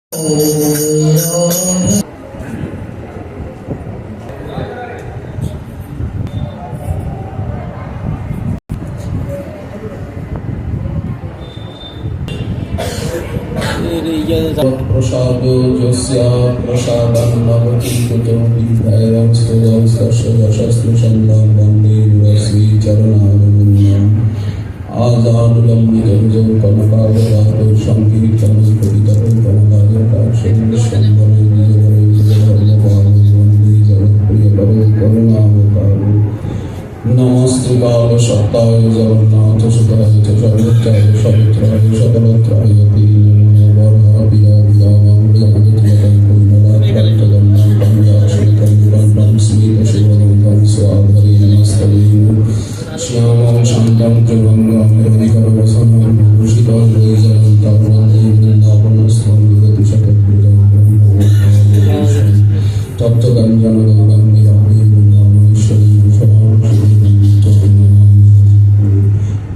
প্রসাদ যস্য প্রসাদং নবতি কুতো বিদ্যায়ং স্তোযং তস্য যশস্তু সন্ধ্যং বন্দে গুরশ্রী চরণারবিন্দম আজানুলম্বিতভুজং কনকাবদাতো সংকীর্তনং কবিতরং কমলাযটাক্ষং সম্বরে বিজয়রে বিজয়ধর্মপালো বন্দে জগৎপ্রিয়করো করুণাবতারো নমস্তে কাল সত্তায় জগন্নাথ সুতায় চ সর্বত্রায় সর্বত্রায় সকলত্রায় শ্যামং শান্তং ত্রিভঙ্গং নিরধিকরবসनं ভূষিতং বৈজয়ন্तं বন্দে বৃন্দাবনস্থং বিগতিশতদ্ভুজং ব্রহ্মভূষণং তপ্তকাঞ্চনগৌরং বিরামে বৃন্দাবনেশ্বরী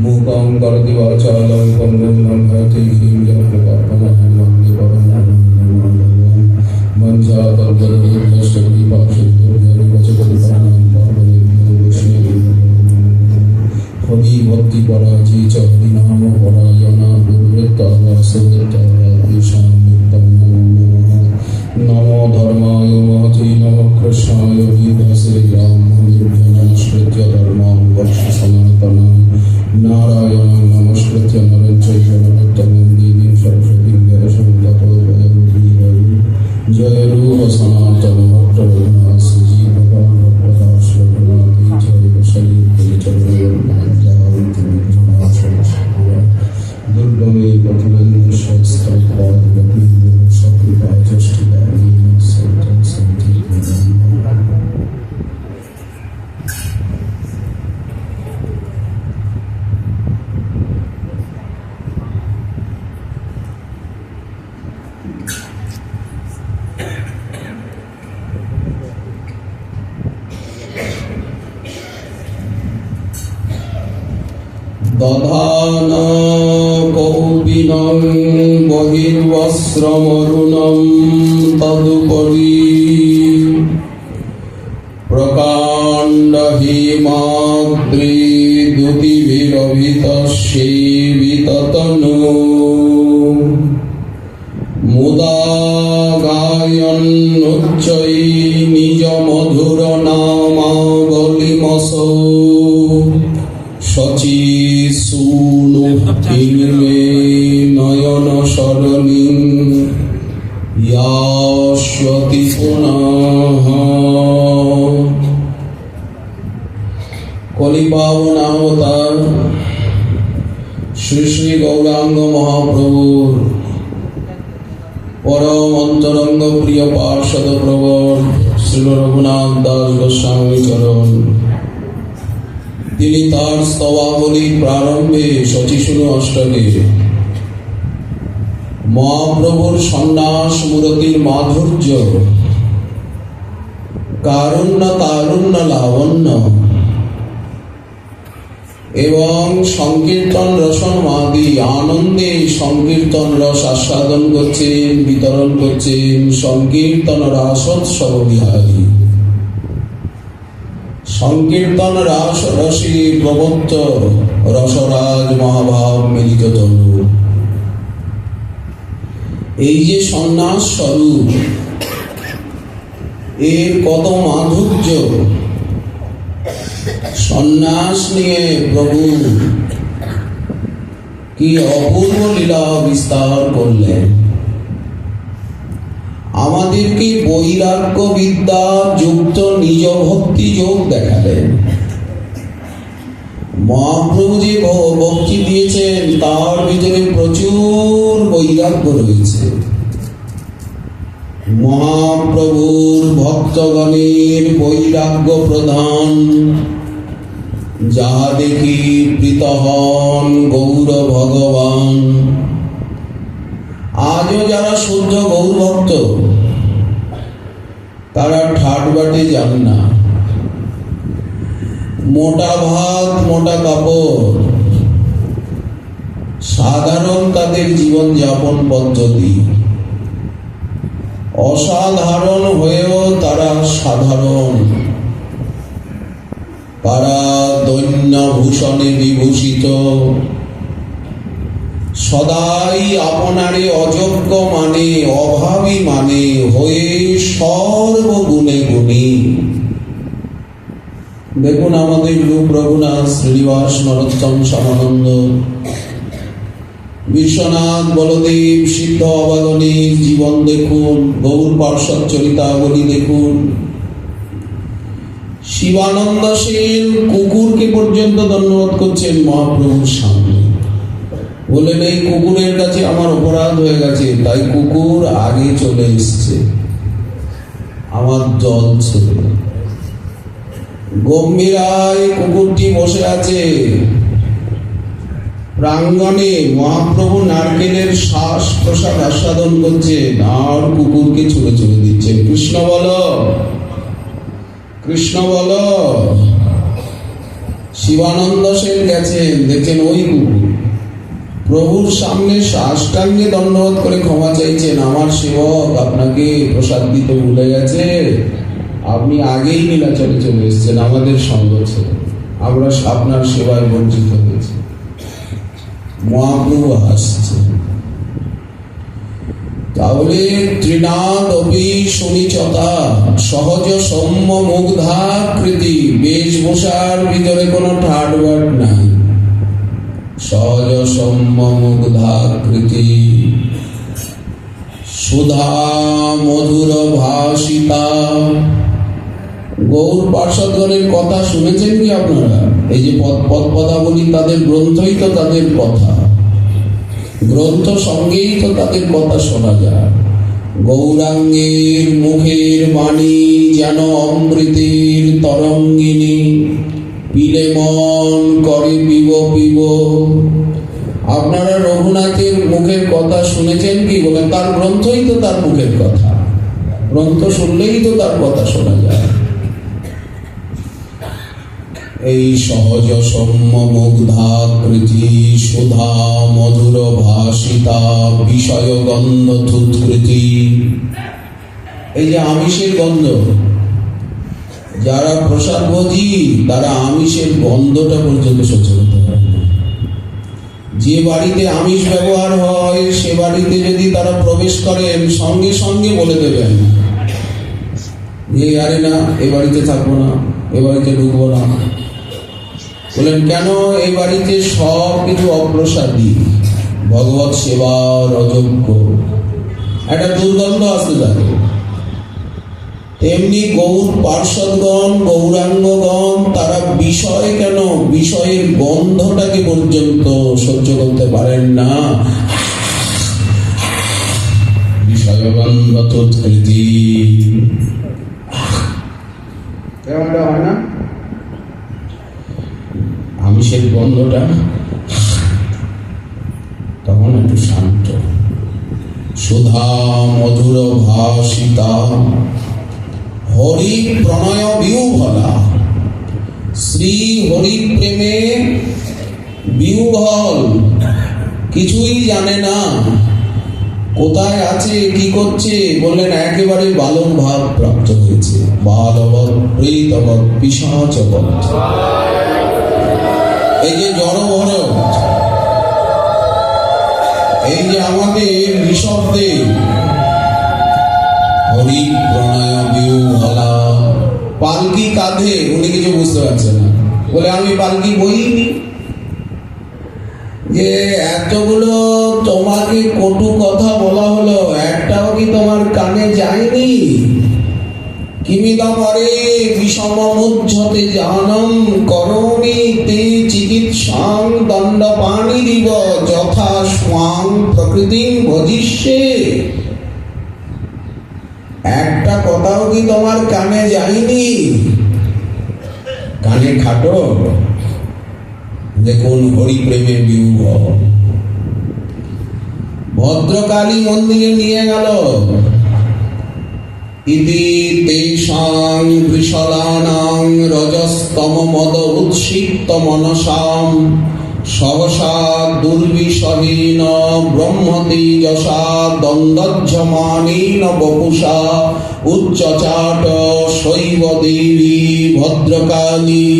মূকং করোতি বাচালং পঙ্গুং লঙ্ঘয়তে গিরিং যৎকৃপাত্তমহং বন্দে পরমানন্দমাধবং মঞ্চাতর্গদুর্ধষ্টকৃপাসিদ্ধোর্ঘ্যং বচকল্পনাং পাবনেভ্যো বৈষ্ণবেভ্যো হরি ভক্তি পরাজি চ হরিনাম পরায়ণা দুর্বৃত্তাবাসবৃত্তাবাদিশাং নিত্যং নমো নমো ধর্মায় মহতি নমঃ কৃষ্ণায় বিদাসে ব্রাহ্মণেভ্যো নমস্কৃত্য ধর্মাং বর্ষ সনাতনং নারায়ণং নমস্কৃত্য নরং চৈব নরোত্তমং দেবীং সরস্বতীং ব্যাসং ততো জয়রূপীরয়ি জয়রূপ সনাতন ভট্ট রঘুনাথ শ্রী ভগবান ভট্টদাস রঘুনাথী জয় শরী দুর্গমে পথিবেন্দ্র সহস্রপাদবতী সকৃপা যষ্টিদায়ী সন্তং সন্তি দধান কৌপিনং বহির্বস্ত্রমরুণং তদুপরি প্রকাণ্ড হিমাদ্রি দ্যুতিভিরভিতস্যেবিততনু মুদা গায়ন্নুচ্চৈ নিজ মধুর নামাবলিমসৌ শচী সূনু হিমে নয়ন সরণিং ইয়াস্বতি পুনঃ কলিপাবন অবতার শ্রী শ্রী গৌরাঙ্গ মহাপ্রভুর পরম অন্তরঙ্গ প্রিয় পার্ষদ প্রবর শ্রী রঘুনাথ দাস গোস্বামী চরণ তিনি তার স্তবাবলীর প্রারম্ভে শচীসূনু অষ্টকে মহাপ্রভুর সন্ন্যাস মূরতির মাধুর্য কারুণ্য তারুণ্য লাবণ্য এবং সংকীর্তন রসমাদি আনন্দে সংকীর্তন রস আস্বাদন করছেন, বিতরণ করছেন। সংকীর্তন রাসোৎসব বিহারী, সংকীর্তন রাস রসী প্রবত্ত রসরাজ মহাভাব মিলিত তনু। এই যে সন্ন্যাস স্বরূপ, এর কত মাধুর্য! সন্ন্যাস নিয়ে প্রভু কি অপূর্ব লীলা বিস্তার করলেন। আমাদেরকে বৈরাগ্য বিদ্যা যুক্ত নিজ ভক্তি যোগ দেখালেন। মহাপ্রভু যে ভক্তি দিয়েছেন তার ভিতরে প্রচুর বৈরাগ্য রয়েছে। মহাপ্রভুর ভক্তগণের বৈরাগ্য প্রধান, যাহা দেখি প্রীত হন গৌর ভগবান। আজও যারা শুদ্ধ গৌর ভক্ত তারা ঠাট বাটে যান না। মোটা ভাত, মোটা কাপড়, সাধারণ তাদের জীবন যাপন পদ্ধতি। অসাধারণ হয়েও তারা সাধারণ, তারা দৈন্যভূষণে বিভূষিত, সদাই আপনারে অযোগ্য মানে, অভাবী মানে, হয়ে সর্বগুণে গুণী। দেখুন আমাদের রূপ রঘুনাথ, শ্রীনিবাস, নরোত্তম, শ্যামানন্দ, বিশ্বনাথ, বলদেব, সিদ্ধ অবাগনীর জীবন দেখুন, গৌর পার্ষদ চরিতাবলী দেখুন। শিবানন্দ সেন কুকুরকে পর্যন্ত ধন্যবাদ করছেন মহাপ্রভুর সামনে, বলেন এই কুকুরের কাছে আমার অপরাধ হয়ে গেছে, তাই কুকুর আগে চলে এসছে আমার জল ছেড়ে। গম্ভীরায় কুকুরটি বসে আছে প্রাঙ্গণে, মহাপ্রভু নারকেলের শ্বাস প্রসাদ আস্বাদন করছেন আর কুকুরকে ছুড়ে ছুড়ে দিচ্ছেন, কৃষ্ণ বলো, কৃষ্ণ বলো। শিবানন্দ সেন গেছেন, দেখছেন ওই কুকুর প্রভুর সামনে সাষ্টাঙ্গে দণ্ডবোধ করে ক্ষমা চাইছেন, আমার সেবক আপনাকে প্রসাদ দিতে ভুলে গেছে, আপনি আগেই নীলাচলে চলে এসেছেন, আমাদের সঙ্গ ছেড়ে আমরা আপনার সেবায় বঞ্চিত হয়েছি। মহাপ্রভু হাসছে। তাহলে ত্রিনাদ অপি সুনিচতা, সহজ সৌম্য মুগ্ধাকৃতি, বেশভূষার ভিতরে কোনো ঠাটবাট নাই, সহজ সৌম্য মুগ্ধাকৃতি, সুধা মধুর ভাষিতা। গৌর পার্ষদগণের কথা শুনেছেন কি আপনারা? এই যে পদাবলী, তাদের গ্রন্থই তো তাদের কথা, গ্রন্থ সঙ্গেই তো তাদের কথা শোনা যায়। গৌরাঙ্গের মুখের বাণী যেন অমৃতের তরঙ্গিনী, পিলে মন করে পিব পিব। আপনারা রঘুনাথের মুখের কথা শুনেছেন কি? বলেন তার গ্রন্থই তো তার মুখের কথা, গ্রন্থ শুনলেই তো তার কথা শোনা যায়। এই সহজ সৌম্য মুগ্ধাকৃতি, সুধা মধুর ভাষিতা, বিষয় গন্ধ থুৎকৃতি। এই যে আমিষের গন্ধ, যারা প্রসাদ ভোজী তারা আমিষের গন্ধটা পর্যন্ত সহ্য করতে পারে না। যে বাড়িতে আমিষ ব্যবহার হয় সে বাড়িতে যদি তারা প্রবেশ করেন সঙ্গে সঙ্গে বলে দেবেন যে আরে না, এ বাড়িতে থাকবো না, এ বাড়িতে ঢুকবো না। বলেন কেন? এই বাড়িতে সব কিছু অপ্রসাদী, ভগবত সেবার অযোগ্য, একটা দুর্গন্ধ আসতে থাকে। তেমনি গৌর পার্ষদগণ, গৌরাঙ্গগণ, তারা বিষয় কেন, বিষয়ের গন্ধটাকে পর্যন্ত সহ্য করতে পারেন না। বিষয় গন্ধ তৎকৃতি, কেমনটা হয় না? আমিষের গন্ধটা তখন একটু শান্ত। সুধা মধুর ভাষিতা, হরি প্রণয় বিউভলা, শ্রী হরি প্রেমে বিউভল, কিছুই জানে না, কোথায় আছে কি করছে। বললেন একেবারে বালক ভাব প্রাপ্ত হয়েছে, বালবৎ প্রেতবৎ পিশাচবৎ। এই যে জড় ভরত, এই যে আমাদের ঋষভদেব, হরি প্রণয় বিউভলা, পালকি কাঁধে, উনি কিছু বুঝতে পারছেন না, বলে আমি পালকি বইনি। যে এতগুলো তোমাকে কটু কথা বলা হলো, একটাও কি তোমার কানে যায়নি? কিমিদা পরে বিষমমুজ্ঝতে জানম করোমি তে চিকিৎসাং দণ্ডপাণি দিব যথা স্বাং প্রকৃতিং ভজিষ্যে। একটা কথাও কি তোমার কানে যায়নি? কানে খাটো। দেখুন হরিপ্রেমের বিউহ। ভদ্রকালী মন্দিরে নিয়ে গেল, ইতি তেষাং বৃষলানাং রজস্তম মদ উৎসিক্ত মনসাম সহসা দুর্বিষহীন ব্রহ্মতি যশা দ্বন্দ্বজ্জমানেন বপুষা উচ্চচাট শৈব দেবী ভদ্রকালী।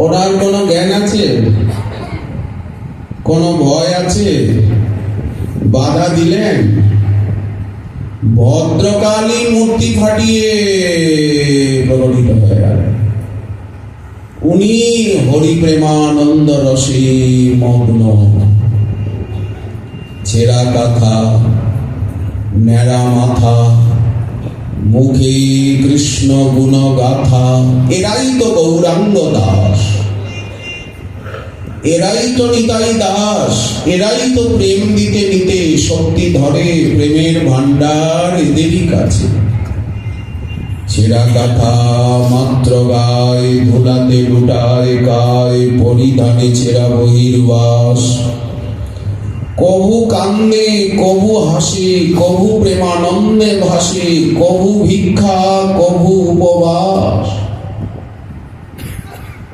ওনার কোনো জ্ঞান আছে? কোনো ভয় আছে? বাধা দিলেন? ভদ্রকালী মূর্তি ফাটিয়ে প্রকটিত হয়ে গেলেন। উনি হরিপ্রেমানন্দ রসে মগ্ন। ছেঁড়া কাঁথা, ন্যাড়া মাথা, মুখে কৃষ্ণ গুণ গাথা। এরাই তো গৌরাঙ্গ দাস, এরাই তো নিতাই দাস, এরাই তো প্রেম দিতে নিতে শক্তি ধরে। প্রেমের ভান্ডার এদেরই কাছে। ছেঁড়া কাঁথা মাত্র গায়ে, ধুলাতে লুটায় গায়ে, পরিধানে ছেঁড়া বহির্বাস। কভু কান্দে, কভু হাসে, কভু প্রেমানন্দে ভাসে, কভু ভিক্ষা, কভু উপবাস।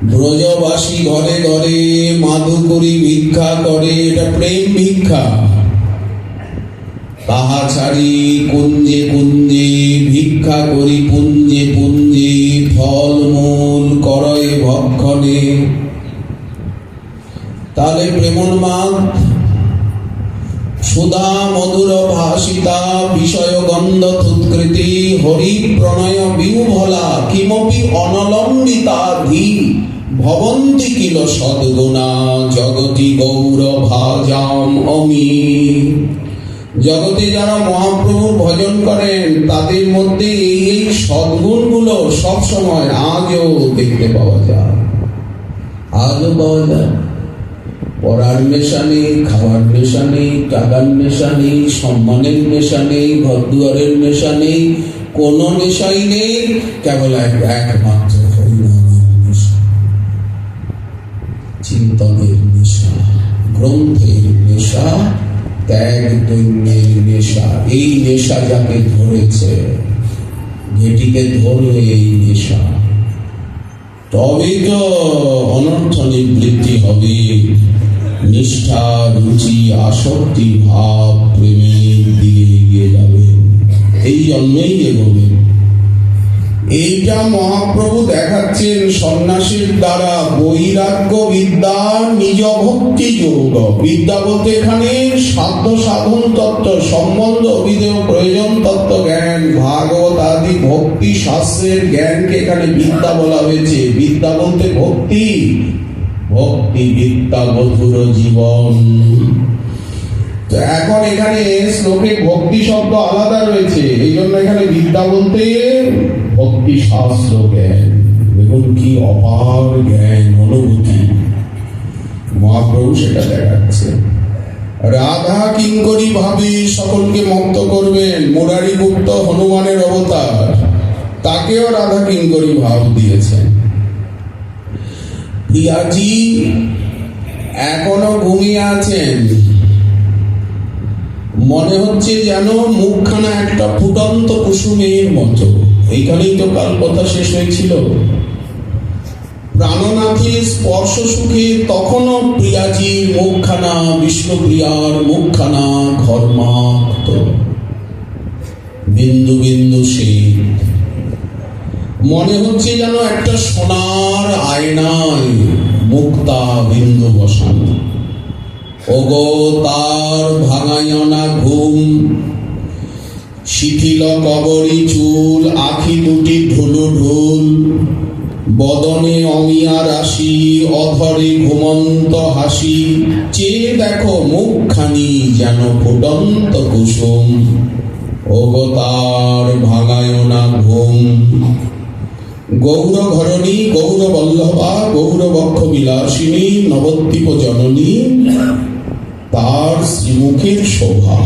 ব্রজবাসী ঘরে ঘরে মাধুকরী ভিক্ষা করে, এটা প্রেম ভিক্ষা। তাহা ছাড়ি কুঞ্জে কুঞ্জে ভিক্ষা করি, পুঞ্জে পুঞ্জে ফল মূল করয়ে ভক্ষণে। তাহলে প্রেমোন্মাদ সুধা মধুর ভাষিতা বিষয় গন্ধ থুৎকৃতি হরি প্রণয় বিউভলা কিমপি অনলম্বিতা ধি ভবন্তি কিল সদ্গুণা জগতি গৌর ভাজাম অমি। জগতে যারা মহাপ্রভুর ভজন করেন তাদের মধ্যে এই সদ্গুণগুলো সবসময় আজও দেখতে পাওয়া যায়, আজও পাওয়া যায়। পড়ার নেশা নেই, খাওয়ার নেশা নেই, টাকার নেশা নেই, সম্মানের নেশা নেই, ঘর দুয়ারের নেশা নেই, কোনো নেশাই নেই, কেবল একমাত্র হরিনামের নেশা, চিন্তনের নেশা, গ্রন্থের নেশা, ত্যাগ দৈন্যের নেশা। এই নেশা যাকে ধরেছে, যেটিকে ধরলে এই নেশা, তবে তো অনর্থ নিবৃত্তি হবে। নিষ্ঠা, রুচি, আসক্তি ভাব প্রেমের দিকে এগিয়ে যাবেন, এই জন্মেই এগোবেন। এইটা মহাপ্রভু দেখাচ্ছেন সন্ন্যাসীর দ্বারা। বৈরাগ্য বিদ্যা, নিজ ভক্তি যোগ। বিদ্যা বলতে এখানে সাধ্য সাধন তত্ত্ব, সম্বন্ধ অভিধেয় প্রয়োজন তত্ত্ব জ্ঞান, ভাগবত আদি ভক্তি শাস্ত্রের জ্ঞানকে এখানে বিদ্যা বলা হয়েছে। বিদ্যা বলতে ভক্তি, ভক্তি বিদ্যা মধুর জীবন। তো এখন এখানে শ্লোকে ভক্তি শব্দ আলাদা রয়েছে, এই জন্য এখানে বিদ্যা বলতে ভক্তি শাস্ত্র জ্ঞান। দেখুন কি অপার জ্ঞান, অনুভূতি মহাপ্রভু সেটা দেখাচ্ছে। রাধা কিঙ্করী ভাবে সকলকে মুক্ত করবেন। মুরারি গুপ্ত হনুমানের অবতার, তাকেও রাধা কিঙ্করী ভাব দিয়েছেন। প্রিয়াজি এখনো ঘুমিয়ে আছেন, মনে হচ্ছে যেন মুখখানা একটা ফুটন্ত কুসুমের মতো। এইখানেই তো কাল কথা শেষ হয়েছিল। প্রাণনাথের স্পর্শ সুখে তখনও প্রিয়াজির মুখখানা, বিষ্ণুপ্রিয়ার মুখখানা ঘর্মাক্ত, বিন্দু বিন্দু শীত। মনে হচ্ছে যেন একটা সোনার আয়নায় মুক্তা বিন্দু বসানো। ওগো তার ভাঙায়না ঘুম, শিথিল কবরী চুল, আখি দুটি ঢুলু ঢুল, বদনে অমিয়া রাশি, অধরে ঘুমন্ত হাসি। চেয়ে দেখো মুখখানি যেন ফুটন্ত কুসুম। ওগো তার ভাঙায়না ঘুম। গৌর ঘরণী, গৌর বল্লভা, গৌর বক্ষ বিলাসিনী, নবদ্বীপ জননী, তার শ্রীমুখের শোভা।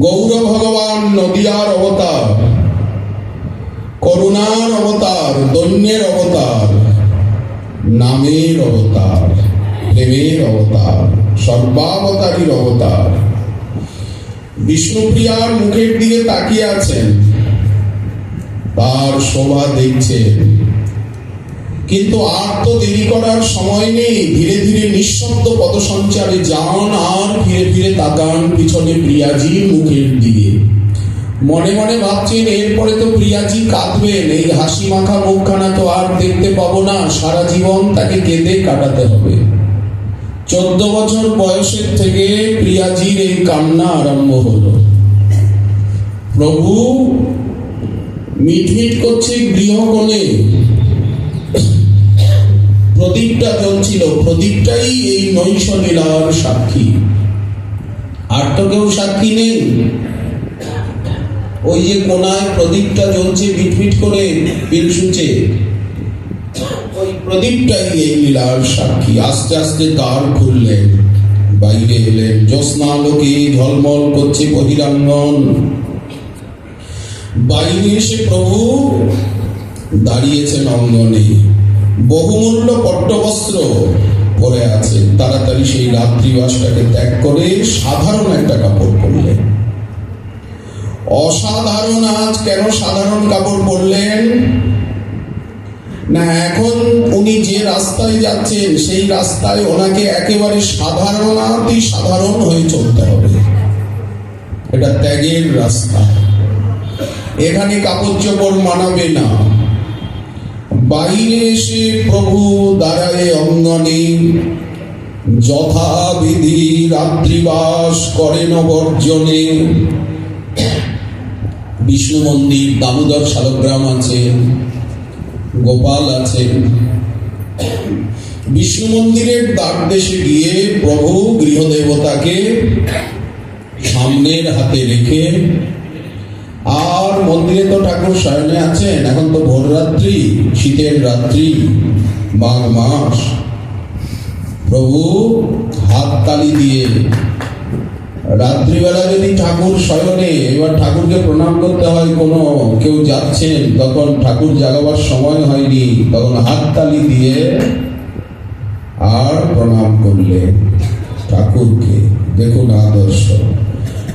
গৌর ভগবান নদিয়ার অবতার, করুণার অবতার, দৈন্যের অবতার, নামের অবতার, প্রেমের অবতার, সর্বাবতারীর অবতার। বিষ্ণুপ্রিয়ার মুখের দিকে তাকিয়ে আছেন, তার শোভা দেখছেন। কিন্তু আর তো দেরি করার সময় নেই। ধীরে ধীরে নিঃশব্দ পদসঞ্চারে যান আর ফিরে ফিরে তাকান পিছনে প্রিয়াজির মুখের দিকে। মনে মনে ভাবছেন, এরপরে তো প্রিয়াজি কাঁদবেন, এই হাসি মাখা মুখখানা তো আর দেখতে পাবো না, সারা জীবন তাকে কেঁদে কাটাতে হবে। 14 বছর বয়সের থেকে প্রিয়াজির এই কান্না আরম্ভ হলো। প্রভু মিটমিট করছে গৃহকোণে, প্রদীপটা জ্বলছিল, প্রদীপটাই এই নৈশলীলার সাক্ষী, আর তো কেউ সাক্ষী নেই। ওই যে কোনায় প্রদীপটা জ্বলছে মিটমিট করে পিলসুচে, ওই প্রদীপটাই এই লীলার সাক্ষী। আস্তে আস্তে দ্বার খুললেন, বাইরে এলেন। জ্যোৎস্না আলোকে ঝলমল করছে বহিরাঙ্গন। বাইরে এসে প্রভু দাঁড়িয়েছেন অঙ্গনে, বহুমূল্য পট্টবস্ত্র পরে আছেন। তাড়াতাড়ি সেই রাত্রিবাসটাকে ত্যাগ করে সাধারণ একটা কাপড় পরলেন। অসাধারণ আজ কেন সাধারণ কাপড় পরলেন না, এখন উনি যে রাস্তায় যাচ্ছেন সেই রাস্তায় ওনাকে একেবারে সাধারণাতি সাধারণ হয়ে চলতে হবে। এটা ত্যাগের রাস্তা, এখানে কাপড় চোপড় মানাবে না। বাইরে এসে প্রভু দাঁড়ায় অঙ্গনে, যথাবিধি রাত্রিবাস করেন বর্জনে। বিষ্ণু মন্দির, দামোদর শালগ্রাম আছে, গোপাল আছে। বিষ্ণু মন্দিরের দ্বার দেশে গিয়ে প্রভু গৃহদেবতাকে সামনের হাতে রেখে, আর মন্দিরে তো ঠাকুর শয়নে আছেন। এখন তো ভোর রাত্রি, শীতের রাত্রি, মাঘ মাস। প্রভু হাত তালি দিয়ে, রাত্রিবেলা যদি ঠাকুর শয়নে, এবার ঠাকুরকে প্রণাম করতে হয়, কোনো কেউ যাচ্ছেন, তখন ঠাকুর জাগাবার সময় হয়নি, তখন হাত তালি দিয়ে আর প্রণাম করলে ঠাকুরকে। দেখুন আদর্শ।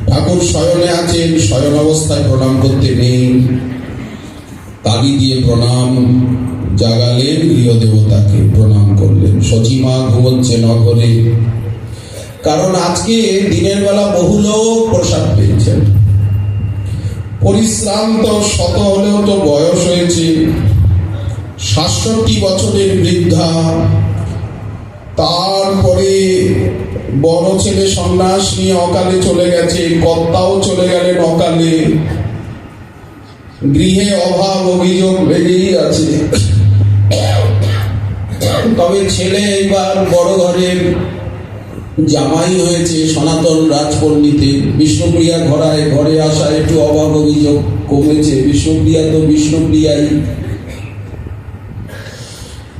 ঠাকুর শয়নে আছেন, শয়ন অবস্থায় প্রণাম করতে নেই, তালি দিয়ে প্রণাম জাগালেন, গৃহদেবতাকে প্রণাম করলেন। সচিমা ঘুমোচ্ছে নগরে, কারণ আজকে দিনের বেলা বহু লোক প্রসাদ পেয়েছেন। পরিশ্রান্ত, শত হলেও তো বয়স হয়েছে, ৬৭ বছরের বৃদ্ধা। তারপরে বড় ছেলে সন্ন্যাস নিয়ে অকালে চলে গেছে, কর্তাও চলে গেলেন অকালে। গৃহে অভাব অভিযোগ লেগেই আছে। তবে ছেলে এবার বড় ঘরের জামাই হয়েছে, সনাতন রাজপল্লীতে। বিষ্ণুপ্রিয়া ঘরে আসা একটু অভাব অভিযোগ কমেছে। বিষ্ণুপ্রিয়া তো বিষ্ণুপ্রিয়াই,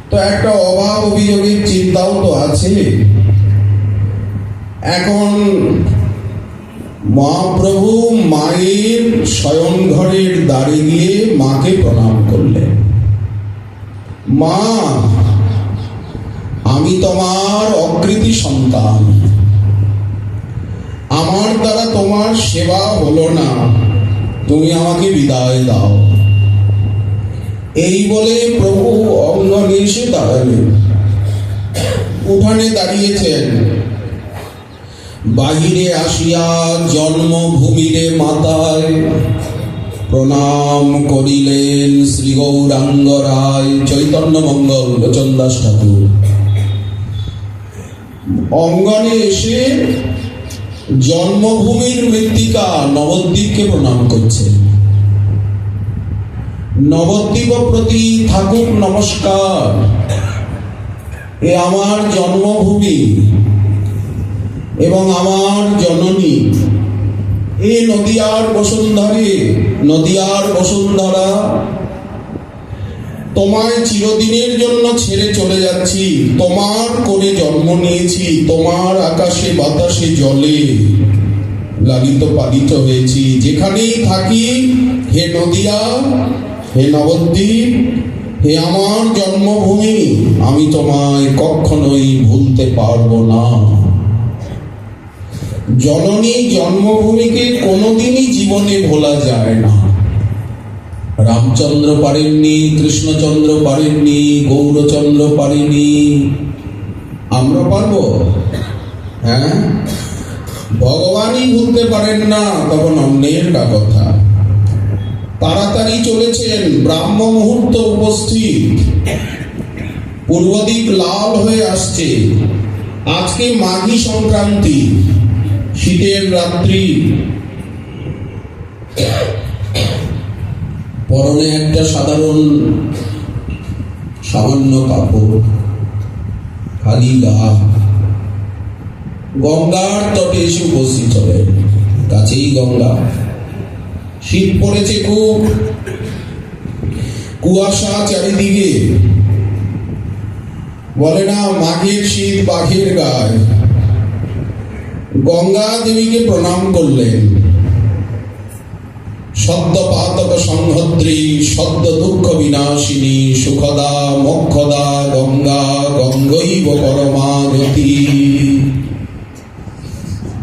তো একটা অভাব অভিযোগের চিন্তাও তো আছে। এখন মহাপ্রভু মায়ের শয়ন ঘরের দ্বারে গিয়ে মাকে প্রণাম করলেন। মা, আমি তোমার অকৃতি সন্তান, আমার দ্বারা তোমার সেবা হলো না, তুমি আমাকে বিদায় দাও। এই বলে প্রভু অঙ্গনে এসে দাঁড়ালেন। উঠানে দাঁড়িয়েছেন। বাহিরে আসিয়া জন্মভূমিরে মাতায় প্রণাম করিলেন শ্রী গৌরাঙ্গ রায়, চৈতন্য মঙ্গল লোচন দাস ঠাকুর। অঙ্গনে এসে জন্মভূমির মৃত্তিকা নবদ্বীপকে প্রণাম করছে। নবদ্বীপ প্রতি থাকুক নমস্কার, এ আমার জন্মভূমি এবং আমার জননী। এ নদিয়ার বসুন্ধরে, নদিয়ার বসুন্ধরা, তোমায় চিরদিনের জন্য ছেড়ে চলে যাচ্ছি। তোমার কোলে জন্ম নিয়েছি, তোমার আকাশে বাতাসে জলে লালিত পালিত হয়েছি। যেখানেই থাকি, হে নদিয়া, হে নবদ্বীপ, হে আমার জন্মভূমি, আমি তোমায় কখনোই ভুলতে পারবো না। জননী জন্মভূমিকে কোনোদিনই জীবনে ভোলা যায় না। রামচন্দ্র পারেননি, কৃষ্ণচন্দ্র পারেননি, গৌরচন্দ্র পারেনি, আমরা পারবো? হ্যাঁ, ভগবানই ভুলতে পারেন না, তখন অন্যের কথা। তাড়াতাড়ি চলেছেন, ব্রাহ্ম মুহূর্ত উপস্থিত, পূর্ব দিক লাল হয়ে আসছে। আজকে মাঘী সংক্রান্তি, শীতের রাত্রি, পরনে একটা সাধারণ সামান্য কাপড়, খালি গা, গঙ্গার তটে এসে উপস্থিত হলেন। কাছেই গঙ্গা, শীত পড়েছে খুব, কুয়াশা চারিদিকে। বলে না মাঘের শীত বাঘের গায়ে। গঙ্গা দেবীকে প্রণাম করলেন। সদ্য পাতক সংহদ্রী, সদ্য দুঃখ বিনাশিনী, সুখদা মোক্ষদা গঙ্গা, গঙ্গৈব পরমা গতি।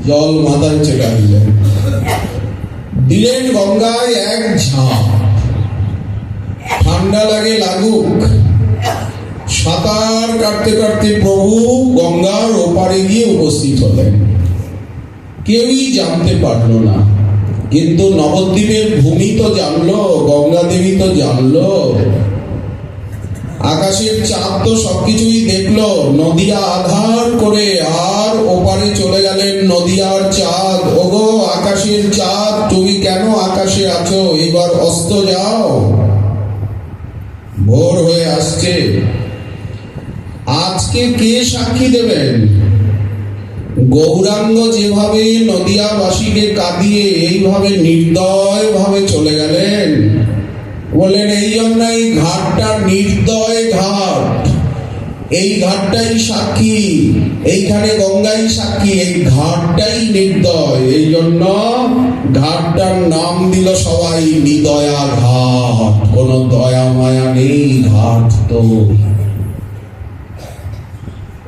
জল মাথায় চেটা দিলেন গঙ্গায় এক ঝাঁপ। ঠান্ডা লাগে লাগুক, সাঁতার কাটতে কাটতে প্রভু গঙ্গার ওপারে গিয়ে উপস্থিত হলেন। কেউই জানতে পারল না, কিন্তু নবদ্বীপের ভূমি তো জানলো, গঙ্গা দেবী তো জানলো। আকাশের চাঁদ তো সবকিছুই দেখলো, নদিয়া আধার করে, আর ওপারে চলে গেলেন নদিয়ার চাঁদ। ওগো আকাশের চাঁদ, তুমি কেন আকাশে আছো? এবার অস্ত যাও, ভোর হয়ে আসছে। আজকে কে সাক্ষী দেবেন? গৌরাঙ্গ যেভাবে নদিয়াবাসীকে কাঁদিয়ে এইভাবে নির্দয় ভাবে চলে গেলেন, বললেন এই জন্য এই ঘাটটা নির্দয় ঘাট, এই ঘাটটাই সাক্ষী, এইখানে গঙ্গাই সাক্ষী, এই ঘাটটাই নির্দয়। এই জন্য ঘাটটার নাম দিল সবাই নিদয়া ঘাট। কোন দয়া মায়া নেই, ঘাট তো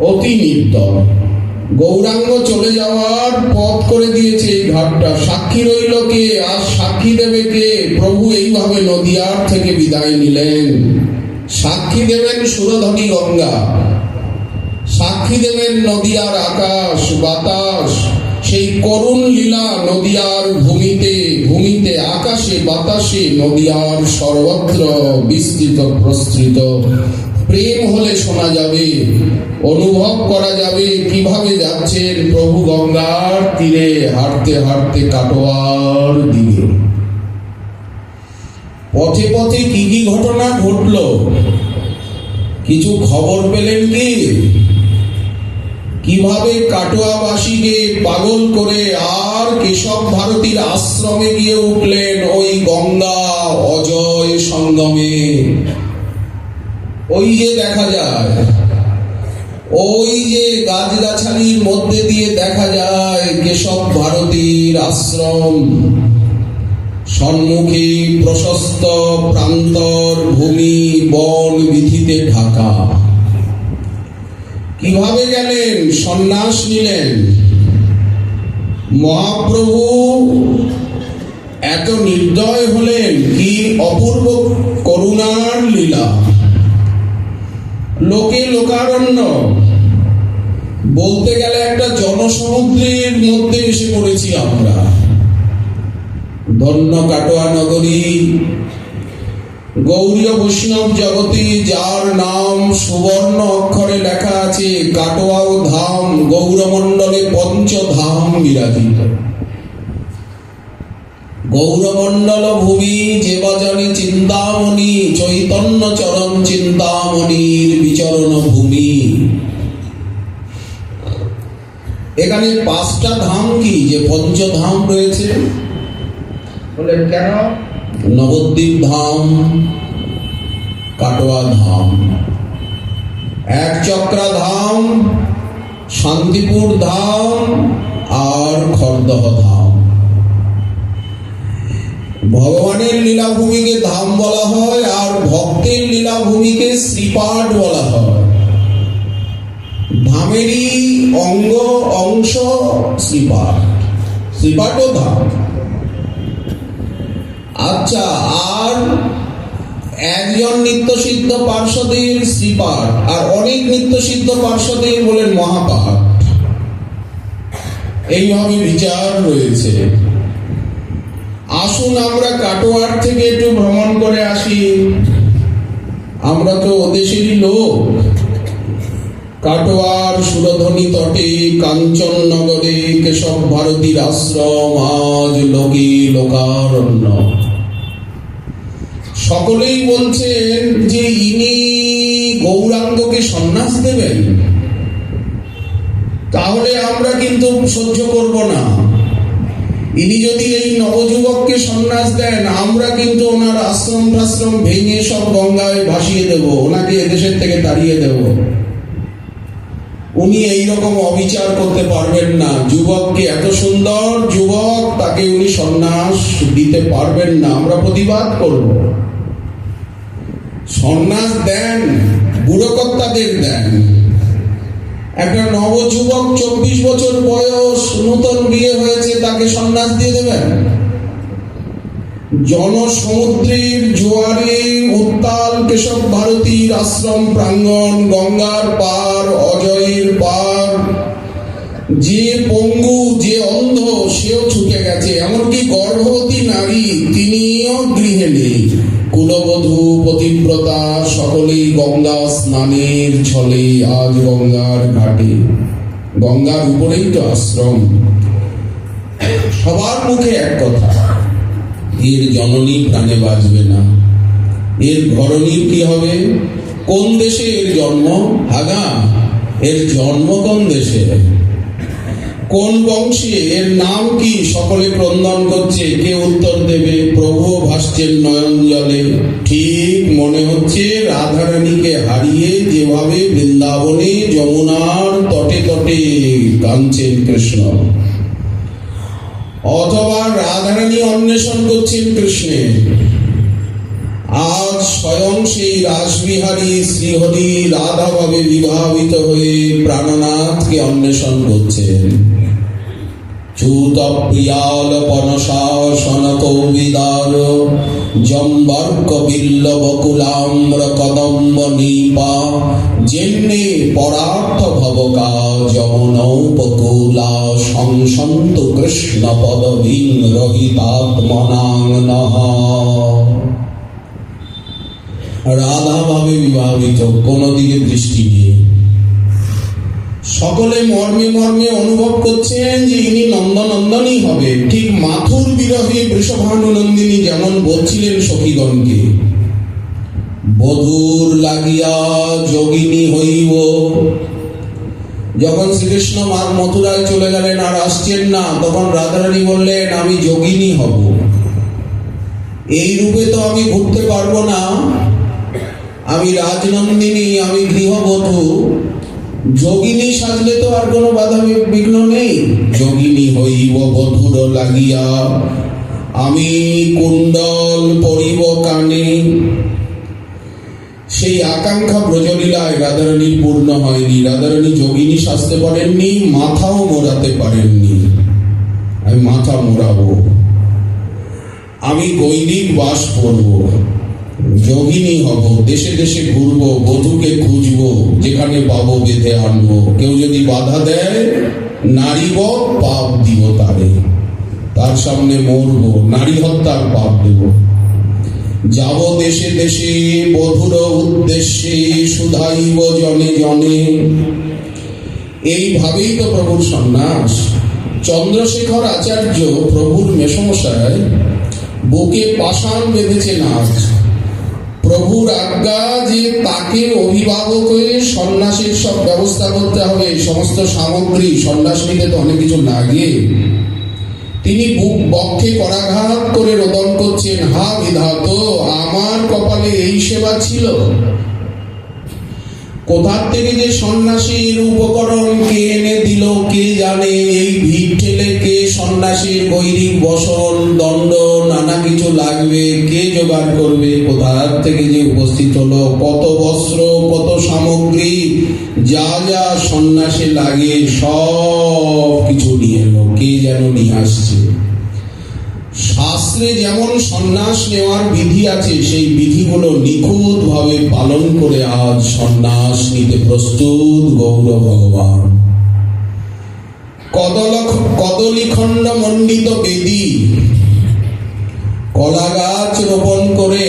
অতি নির্দয়। গৌরাঙ্গ চলে যাওয়ার পথ করে দিয়েছে এই ঘাটটা। সাক্ষী রইল কে? আর সাক্ষী দেবে কে? প্রভু এইভাবে নদিয়ার থেকে বিদায় নিলেন। সাক্ষী দেবেন সুরধনী গঙ্গা, সাক্ষী দেবেন নদিয়ার আকাশ বাতাস, সেই করুণ লীলা নদিয়ার ভূমিতে ভূমিতে, আকাশে বাতাসে, নদিয়ার সর্বত্র বিস্তৃত প্রস্তৃত। প্রেম হলে শোনা যাবে, অনুভব করা যাবে কিভাবে যাচ্ছেন প্রভু গঙ্গার তীরে হাঁটতে হাঁটতে কাটোয়ার দিকে। পথে পথে কি কি ঘটনা ঘটল, কিছু খবর পেলেন কি? কিভাবে কাটোয়াবাসীকে পাগল করে আর কেশব ভারতীর আশ্রমে গিয়ে উঠলেন ওই গঙ্গা অজয় সঙ্গমে। ওই যে দেখা যায়, ওই যে গাছগাছালির মধ্যে দিয়ে দেখা যায় কেশব ভারতীর আশ্রম। সম্মুখে প্রশস্ত প্রান্তর ভূমি, বন বিথিতে ঢাকা। কিভাবে গেলেন? সন্ন্যাস নিলেন। মহাপ্রভু এত নির্দয় হলেন, কি অপূর্ব করুণার লীলা। লোকে লোকারণ্য, বলতে গেলে একটা জনসমুদ্রের মধ্যে এসে পড়েছি আমরা। ধন্য কাটোয়া নগরী, গৌরীয় বৈষ্ণব জগতে যার নাম সুবর্ণ অক্ষরে লেখা আছে কাটোয়া ও ধাম, গৌরমণ্ডলে পঞ্চধাম বিরাজিত। গৌরমণ্ডল ভূমি যে বাজানে চিন্তামণি, চৈতন্য চরণ চিন্তামণির বিচরণ ভূমি। এখানে পাঁচটা ধাম কি যে পঞ্চধাম রয়েছে? বলে কেন? নবদ্বীপ ধাম, কাটোয়া ধাম, এক চক্রা ধাম, শান্তিপুর ধাম আর খড়দহ ধাম। ভগবানের লীলাভূমিকে ধাম বলা হয়, আর ভক্তের লীলাভূমিকে শ্রীপাঠ বলা হয়। ধামেরই অঙ্গ অংশ শ্রীপাঠ, শ্রীপাঠও ধাম। আচ্ছা, আর একজন নিত্যসিদ্ধ পার্শ্বদের শ্রীপাঠ আর অনেক নিত্যসিদ্ধ পার্শ্বদের বলেন মহাপাঠ, এইভাবে বিচার রয়েছে। আসুন আমরা কাটোয়ার থেকে একটু ভ্রমণ করে আসি। আমরা তো ওদেশেরই লোক। কাটোয়ার সুরধনী তটে কাঞ্চননগরে কেশব ভারতীর আশ্রম আজ লোকে লোকারণ্য। সকলেই বলছেন যে ইনি গৌরাঙ্গকে সন্ন্যাস দেবেন, তাহলে আমরা কিন্তু সহ্য করব না। ইনি যদি এই নবযুবককে সন্ন্যাস দেন, আমরা কিন্তু ওনার আশ্রম টাশ্রম ভেঙে সব গঙ্গায় ভাসিয়ে দেব, ওনাকে এদেশের থেকে তাড়িয়ে দেব। উনি এইরকম অবিচার করতে পারবেন না। যুবককে, এত সুন্দর যুবক, তাকে উনি সন্ন্যাস দিতে পারবেন না। আমরা প্রতিবাদ করব। সন্ন্যাস দেন, বুড়োকর্তাদের দেন। একটা নবযুবক 24 বছর বয়স, নতুন বিয়ে হয়েছে, তাকে সন্ন্যাস দিয়ে দেবেন? জনসমুদ্রের জোয়ারে উত্তাল কেশব ভারতীর আশ্রম প্রাঙ্গণ, গঙ্গার পার, অজয়ের পার, যে পঙ্গু, যে অন্ধ, সেও ছুটে গেছে। এমনকি গর্ভবতী নারী, তিনিও গৃহে নেই। কুলবধূ পতিব্রতা সকলেই গঙ্গা স্নানের ছলে আজ গঙ্গার ঘাটে। গঙ্গার উপরেই তো আশ্রম। সবার মুখে এক কথা, এর জননী প্রাণে বাঁচবে না। এর ঘরণীর কি হবে? কোন দেশে এর জন্ম? আগা, এর জন্ম কোন দেশে, কোন বংশে, এর নাম কি? সকলে ক্রন্দন করছে। কে উত্তর দেবে? প্রভু ভাসছেন নয়ন জলে। ঠিক মনে হচ্ছে রাধারানীকে হারিয়ে যেভাবে বৃন্দাবনে যমুনার তটে তটে কাঁদছেন কৃষ্ণ, অথবা রাধারানী অন্বেষণ করছেন কৃষ্ণের। আজ স্বয়ং সেই রাসবিহারী শ্রীহরি রাধাভাবে বিভাবিত হয়ে প্রাণনাথকে অন্বেষণ করছেন। চ্যুত প্রিয়াল পনশাসন কৌবিদার জম্বর্ক বিল্ল বকুলাম্র কদম্ব নিপা যেন্নে পরার্থ ভবকা যমনৌপকুলা সংসন্ত কৃষ্ণ পদবীং রহিতাত্মনাং নঃ। রাধা ভাবে বিভাবিত, কোন দিকে দৃষ্টি নেই। সকলে মর্মে মর্মে অনুভব করছেন যে ইনি নন্দনন্দনই হবে। ঠিক মাথুর বিরহে বৃষভানুনন্দিনী যেমন বলছিলেন সখীগণকে, বধূর লাগিয়া যোগিনী হইব। যখন শ্রীকৃষ্ণ মথুরায় চলে গেলেন, আর আসছেন না, তখন রাধারানী বললেন, আমি যোগিনী হব। এই রূপে তো আমি ঘুরতে পারবো না, আমি রাজনন্দিনী, আমি গৃহবধূ। যোগিনী সাজলে তো আর কোনো বাধা বিঘ্ন নেই। যোগিনী হইব বধূর লাগিয়া, আমি কুণ্ডল পরিব কানে। সেই আকাঙ্ক্ষা ব্রজলীলায় রাধারানীর পূর্ণ হয়নি। রাধারানী যোগিনী সাজতে পারেননি, মাথাও মোড়াতে পারেননি। আমি মাথা মোড়াবো, আমি গৈরিক বাস করবো, যোগিনী হব, দেশে দেশে ঘুরবো, বধূকে খুঁজবো, যেখানে পাবো বেঁধে আনবো। কেউ যদি বাধা দেয়, নারীবধ পাপ দিব তারে, তার সামনে মরবো, নারী হত্যার পাপ দেব। যাব দেশে দেশে বধুর উদ্দেশ্যে, শুধাইব জনে জনে। এইভাবেই তো প্রভুর সন্ন্যাস। চন্দ্রশেখর আচার্য, প্রভুর মেসমশাই, বুকে পাষাণ বেঁধেছেন আজ। প্রভুর আজ্ঞা যে তাকে অভিভাবক হয়ে সন্ন্যাসীর সব ব্যবস্থা করতে হবে, সমস্ত সামগ্রী। সন্ন্যাস নিতে তো অনেক কিছু লাগে। তিনি বুক বক্ষে করাঘাত করে রোদন করছেন, হা বিধাত, আমার কপালে এই সেবা ছিল। কোথার থেকে যে সন্ন্যাসীর উপকরণ কে এনে দিল কে জানে। এই ভিড় ঠেলে কে সন্ন্যাসীর গৈরিক বসন, দণ্ড, নানা কিছু লাগবে, কে জোগাড় করবে? কোথার থেকে যে উপস্থিত হলো, কত বস্ত্র, কত সামগ্রী, যা যা সন্ন্যাসে লাগে সব কিছু নিয়ে এলো, কে যেন নিয়ে আসছে। শাস্ত্রে শাস্ত্রে যেমন সন্ন্যাস নেওয়ার বিধি আছে, সেই বিধিগুলো নিখুঁত ভাবে পালন করে আজ সন্ন্যাস নিতে প্রস্তুত গৌর ভগবান। কদলীখণ্ড মণ্ডিত বেদী, কলা গাছ রোপণ করে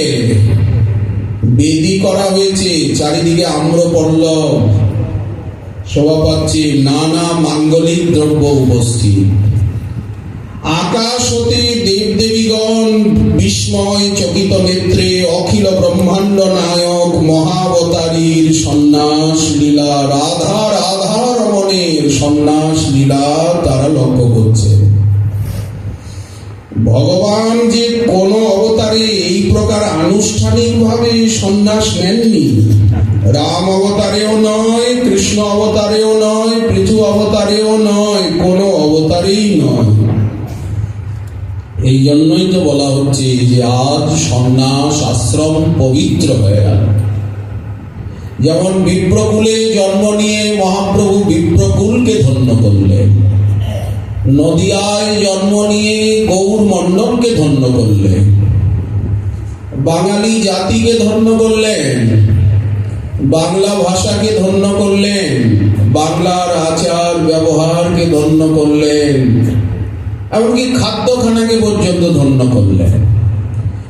বেদী করা হয়েছে, চারিদিকে আম্রপল্লব শোভা পাচ্ছে, নানা মাঙ্গলিক দ্রব্য উপস্থিত। আকাশ হতে দেবদেবীগণ বিস্ময় চকিত নেত্রে অখিল ব্রহ্মাণ্ড নায়ক মহাবতারীর সন্ন্যাস লীলা, রাধা রাধা রমণের সন্ন্যাস লীলা তারা লক্ষ্য করছে। ভগবান যে কোন অবতারে এই প্রকার আনুষ্ঠানিক ভাবে সন্ন্যাস নেননি, রাম অবতারেও নয়, কৃষ্ণ অবতারেও নয়, পৃথু অবতারেও নয়, কোন অবতারেই নয়। এই জন্যই তো বলা হচ্ছে যে আজ সন্ন্যাস আশ্রম পবিত্র হয়ে গেল। যেমন বিপ্রকুলে জন্ম নিয়ে মহাপ্রভু বিপ্রকুলকে ধন্য করলেন, নদিয়ায় জন্ম নিয়ে গৌর মণ্ডপকে ধন্য করলেন, বাঙালি জাতিকে ধন্য করলেন, বাংলা ভাষাকে ধন্য করলেন, বাংলার আচার ব্যবহারকে ধন্য করলেন, এমনকি খাদ্যখানাকে পর্যন্ত ধন্য করলেন।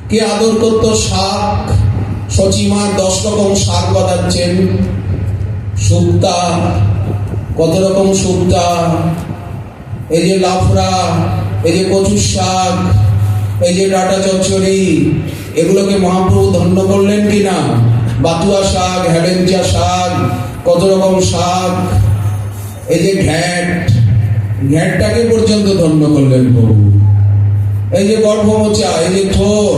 কে আদর করত শাক, সচিমা 10 রকম শাক বানাচ্ছেন, শুক্তা, কত রকম শুক্তা, এই যে লাফড়া, এই যে কচুর শাক, এই যে ডাটা চচ্চড়ি, এগুলোকে মহাপ্রভু ধন্য করলেন কিনা? বাতুয়া শাক, হেলেঞ্চা শাক, কত রকম শাক, এই যে ঘ্যাটটাকে পর্যন্ত ধন্য করলেন প্রভু। এই যে গর্ভমোচা, এই যে থোর,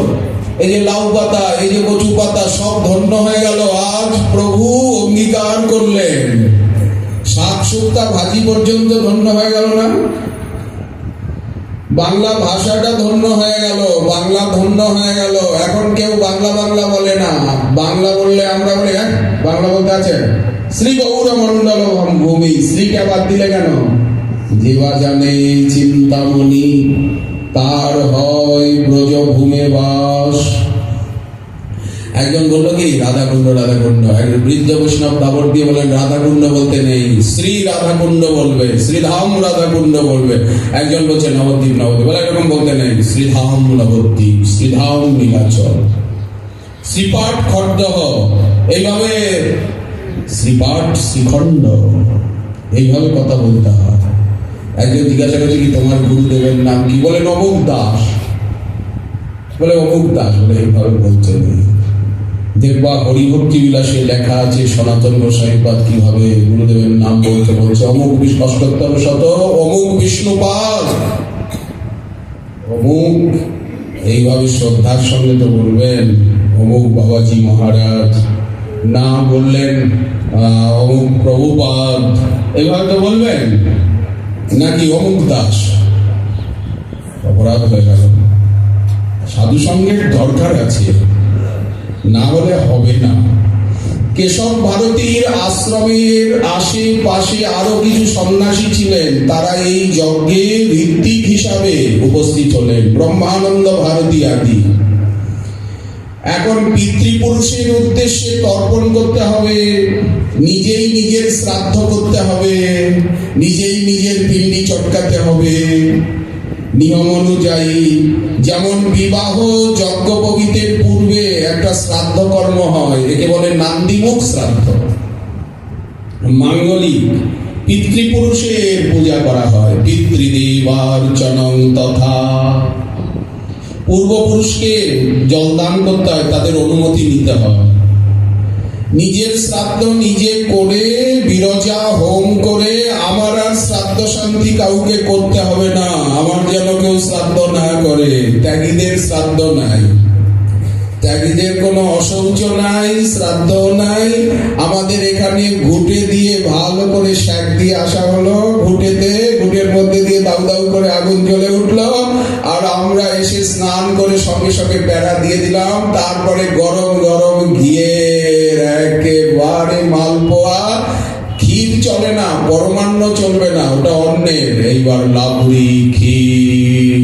এই যে লাউ পাতা, এই যে কচু পাতা, সব ধন্য হয়ে গেল। আজ প্রভু অঙ্গীকার করলেন, শাক শুক্তা ভাজি পর্যন্ত ধন্য হয়ে গেল না? বাংলা ভাষাটা ধন্য হয়ে গেল, বাংলা ধন্য হয়ে গেল। এখন কেউ বাংলা বাংলা বলে না, বাংলা বললে আমরা বলি হ্যাঁ বাংলা বলতে আছে। শ্রী গৌর মন্ডল ভূমি, শ্রীকে বাদ দিলে কেন? যেবা জানে চিন্তামণি, তার হয় ব্রজভূমে বাস। একজন বললো কি রাধাকুণ্ড রাধাকুণ্ড, একজন বৃদ্ধ বৈষ্ণব দাবর দিয়ে বলেন রাধাকুণ্ড বলতে নেই, শ্রী রাধাকুণ্ড বলবে, শ্রীধাম রাধাকুণ্ড বলবে। একজন বলছে নবদ্বীপ নবদ্বীপ, বলে এরকম বলতে নেই, শ্রীধাম নবদ্বীপ, শ্রীধাম নীলাচল, শ্রীপাঠ খড়দহ, এইভাবে শ্রীপাঠ শ্রীখণ্ড, এইভাবে কথা বলতে হয়। একজন জিজ্ঞাসা করছে কি তোমার গুরুদেবের নাম কি? বলে অমুক দাস, বলে অমুক দাস, বলে এইভাবে বলছে। দেখবা হরিভক্তি বিলাসে লেখা আছে সনাতন গোসাইপাদ কিভাবে গুরুদেবের নাম বলতে বলছে, অমুক অষ্টোত্তর শত অমুক বিষ্ণুপাদ অমুক, এইভাবে শ্রদ্ধার সঙ্গে তো বলবেন অমুক বাবাজি মহারাজ, না বললেন অমুক প্রভুপাদ, এইভাবে তো বলবেন, নাকি অমুক দাস? অপরাধ হয়ে গেল। সাধু সঙ্গের দরকার আছে, না হলে হবে না। কেশব ভারতীর আশ্রমের আশেপাশে আরো কিছু সন্ন্যাসী ছিলেন, তারা এই যজ্ঞে ঋত্বিক হিসাবে উপস্থিত হলেন, ব্রহ্মানন্দ ভারতী আদি। এখন পিতৃপুরুষের উদ্দেশ্যে তর্পণ করতে হবে, নিজেই নিজের শ্রাদ্ধ করতে হবে, নিজেই নিজের পিণ্ডি চটকাতে হবে নিয়ম অনুযায়ী। যেমন বিবাহ যজ্ঞোপবীতের পূর্বে একটা শ্রাদ্ধ কর্ম হয়, একে বলে নান্দিমুখ শ্রাদ্ধ। মাঙ্গলিক পিতৃপুরুষের পূজা করা হয়, পিতৃদেবার্চনং তথা। পূর্বপুরুষকে জলদান করতে হয়, তাদের অনুমতি নিতে হয়। নিজের শ্রাদ্ধ নিজে করে বিরজা হোম করে আমার আর শ্রাদ্ধ শান্তি কাউকে করতে হবে না, আমার যেন কেউ শ্রাদ্ধ না করে। ত্যাগীদের শ্রাদ্ধ নাই, ত্যাগীদের কোনো অশৌচ নাই, শ্রাদ্ধ নাই। আমাদের এখানে ঘুটে দিয়ে ভালো করে শ্যাক দিয়ে আসা হলো, ঘুটের মধ্যে দিয়ে দাউ দাউ করে আগুন জ্বলে উঠলো, আর আমরা এসে স্নান করে সঙ্গে সঙ্গে প্যারা দিয়ে দিলাম। তারপরে গরম গরম ঘিয়ের একেবারে মালপোয়া, ক্ষীর চলে না, পরমান্ন চলবে না, ওটা অন্যের। এইবার লাবড়ি ক্ষীর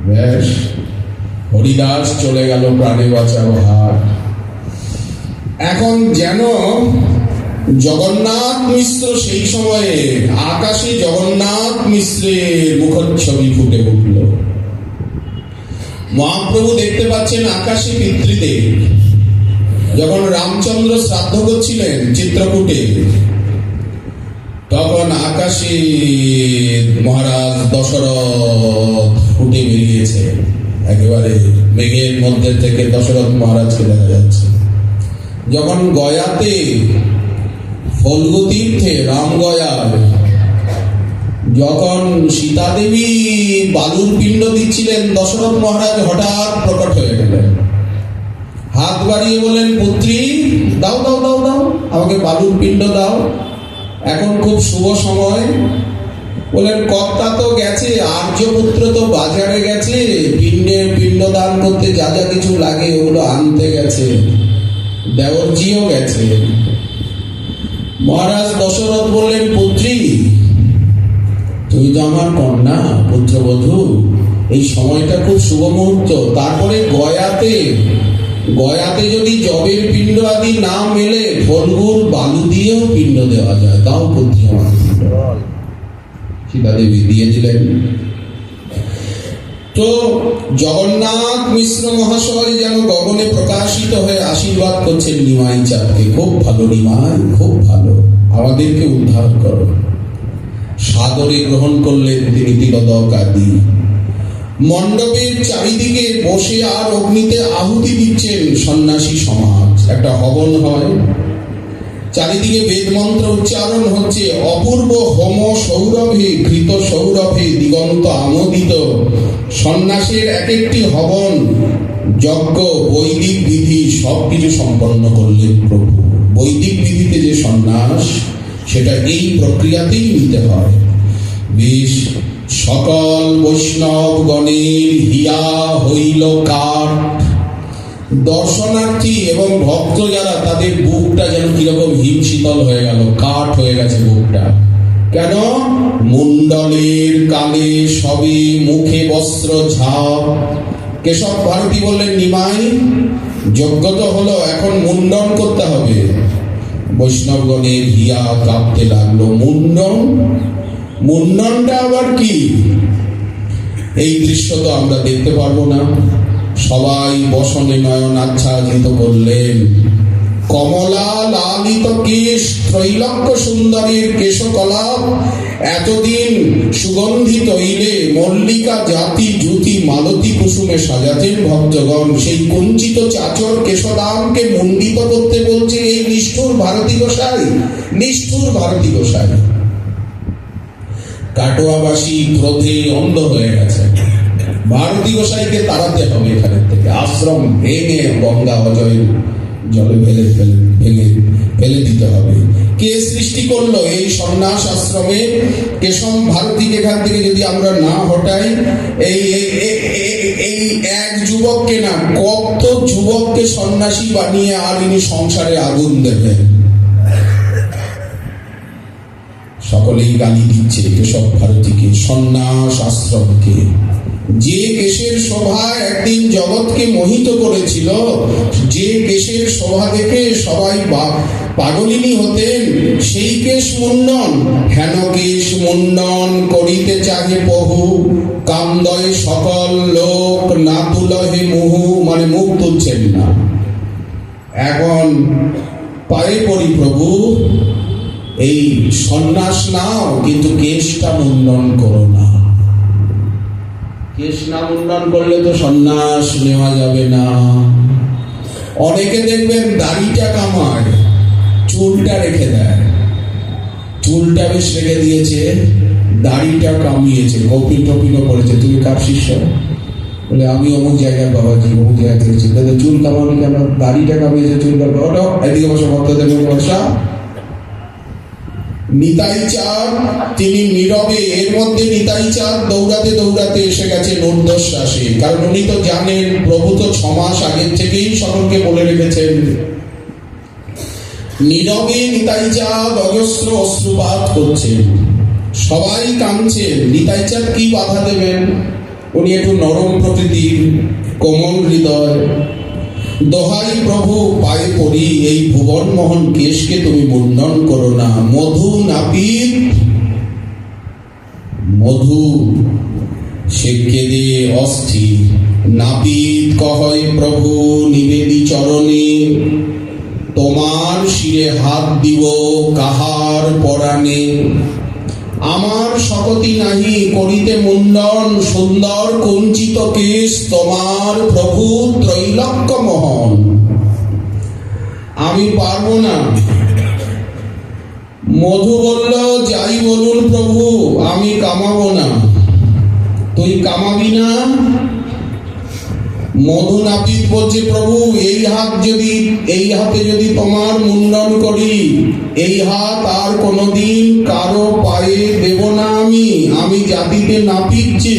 ব্যাস, হরিদাস চলে গেল প্রাণে বাঁচাও হাট। এখন যেন জগন্নাথ মিশ্র সেই সময়ে আকাশে জগন্নাথ মিশ্রের মুখচ্ছবি ফুটে উঠল। মহাপ্রভু দেখতে পাচ্ছেন আকাশে পিতৃদেব। যখন রামচন্দ্র শ্রাদ্ধ করছিলেন চিত্রকূটে, তখন আকাশে মহারাজ দশরথ ফুটে বেরিয়েছে। একেবারে মেঘের মধ্যে থেকে দশরথ মহারাজকে দেখা যাচ্ছে। যখন গয়াতে ফল্গু তীর্থে রামগয়ার যখন সীতা দেবী বালুর পিণ্ড দিচ্ছিলেন, দশরথ মহারাজ হঠাৎ প্রকট হয়ে গেলেন। হাত বাড়িয়ে বলেন, পুত্রী দাও দাও দাও দাও, আমাকে বালুর পিণ্ড দাও, এখন খুব শুভ সময়। বলেন, কর্তা তো গেছে, আর্যপুত্র তো বাজারে গেছে, পিণ্ড দান করতে যা যা কিছু লাগে ওগুলো আনতে গেছে, দেবরজিও গেছে। মহারাজ দশরথ বললেন, পুত্রী তুমি তো আমার কন্যা, পুত্রবধূ, এই সময়টা খুব শুভ মুহূর্ত। তারপরে গয়াতে যদি জবের পিণ্ড আদি না মেলে, ফলগুর বালু দিয়েও পিণ্ড দেওয়া যায়, তাও পুত্রী আমার পিণ্ড। সীতা দেবী দিয়ে দিলেন। তো জগন্নাথ মিশ্র মহাশয় যেন গগনে প্রকাশিত হয়ে আশীর্বাদ করছেন নিমাই চাঁদকে, খুব ভালো নিমাই, খুব ভালো, আমাদেরকে উদ্ধার করো। সাদরে গ্রহণ করলেন তিনি তিলক আদি। মণ্ডপের চারিদিকে বসে আর অগ্নিতে আহুতি দিচ্ছেন সন্ন্যাসী সমাজ। একটা হবন হয়, চারিদিকে বেদ মন্ত্র উচ্চারণ হচ্ছে, অপূর্ব হোম সৌরভে ঘৃত সৌরভে দিগন্ত আমোদিত। সন্ন্যাসের এক একটি হবন, যজ্ঞ, বৈদিক বিধি সবকিছু সম্পন্ন করলেন প্রভু। বৈদিক বিধিতে যে সন্ন্যাস, সেটা এই প্রক্রিয়াতেই নিতে হয়। বেশ, সকল বৈষ্ণব গণের হিয়া হইল কাঠ। দর্শনার্থী এবং ভক্ত যারা, তাদের বুকটা যেন কিরকম হিমশীতল হয়ে গেল, কাঠ হয়ে গেছে বুকটা। কেন? মুন্ডলের কালে সবে মুখে বস্ত্র ঝাপ। কেশব ভারতী বললেন, নিমাই যজ্ঞ তো হলো, এখন মুন্ডন করতে হবে। বৈষ্ণবগণের হিয়া কাঁপতে লাগলো। মুন্ডনটা আবার কি? এই দৃশ্য তো আমরা দেখতে পারবো না। সবাই বসনে নয়ন আচ্ছাদিত করলেন। কমলা লালিত কেশ, ত্রৈলক্য সুন্দরীর কেশকলাপ। এতদিন সুগন্ধি তৈলে মল্লিকা জাতি জুতি মালতী কুসুমে সাজাতেন ভক্তগণ, সেই কুঞ্চিত চাচর কেশদামকে মণ্ডিত করতে বলছে এই নিষ্ঠুর ভারতী গোসাই, নিষ্ঠুর ভারতী গোসাই। কাটোয়াবাসী ক্রোধে অন্ধ হয়ে গেছে। ভারতী গোসাইকে তাড়াতে হবে এখানের থেকে, আশ্রম ভেঙে গঙ্গা অজয় জলে ফেলে দিতে হবে। কে সৃষ্টি করলো এই সন্ন্যাস আশ্রমে? কেশব ভারতীকে এখান থেকে যদি আমরা না হটাই, এই এক যুবককে না, কত যুবককে সন্ন্যাসী বানিয়ে আর ইনি সংসারে আগুন দেবেন। সকলেই গালি দিচ্ছে কেশব ভারতীকে, সন্ন্যাস আশ্রমকে। যে কেশের শোভা একদিন জগৎকে মোহিত করেছিল, যে কেশের শোভা দেখে সবাই পাগলিনী হতেন, সেই কেশ মুন্ডন, হেন কেশ মুন্ডন করিতে চাহে বহু, কামদয় সকল লোক না তুলহে মুহু, মানে মুখ তুলছেন না। এখন পায়ে পড়ি প্রভু, এই সন্ন্যাস নাও, কিন্তু কেশটা মুন্ডন করো না। কেশ না মুন্ডন করলে তো সন্ন্যাস নেওয়া যাবে না। অনেকে দেখবেন দাড়িটা কামায়, চুলটা রেখে দেয়। চুলটা বেশ রেখে দিয়েছে, দাড়িটা কামিয়েছে, কপিল টপিলও করেছে। তুমি কার শিষ্য? বলে আমি অমুক জায়গায় বাবাজি, অমুক জায়গায় থেকেছি। চুল কামাবে কেন? দাড়িটা কামিয়েছে, চুল কামাবে। ওটা এদিকে বসে ভক্তদের বসা। নিতাই চাঁদ তিনি নীরবে, এর মধ্যে নিতাই চাঁদ দৌড়াতে দৌড়াতে এসে গেছেন ঊর্ধ্বশ্বাসে। কারণ উনি তো জানেন প্রভু তো 6 মাস আগের থেকেই সকলকে বলে রেখেছেন। নীরবে নিতাই চাঁদ অজস্র অশ্রুপাত করছেন, সবাই কাঁদছেন। নিতাই চাঁদ কি বাধা দেবেন? উনি একটু নরম প্রকৃতির, কোমল হৃদয়। দোহাই প্রভু, পায়ে পড়ি, এই ভুবন মোহন কেশকে তুমি মুন্ডন করো না। মধু নাপিত, মধু সে কেঁদে অস্থির। নাপিত কহয় প্রভু নিবেদি চরণে, তোমার শিরে হাত দিব কাহার পরাণে। আমার শকতি নাহি করিতে মুন্ডন, সুন্দর কুঞ্চিত কেশ তোমার প্রভু ত্রৈলক্য মোহন। আমি পারবো না। মধু বলল, যাই বলুন প্রভু, আমি কামাবো না। তুই কামাবি না? মধু নাপিত বলছে, প্রভু এই হাতে যদি তোমার মুন্ডন করি, এই হাত আর কোনোদিন কারো পায়ে দেব না। আমি জাতিতে নাপিতছে,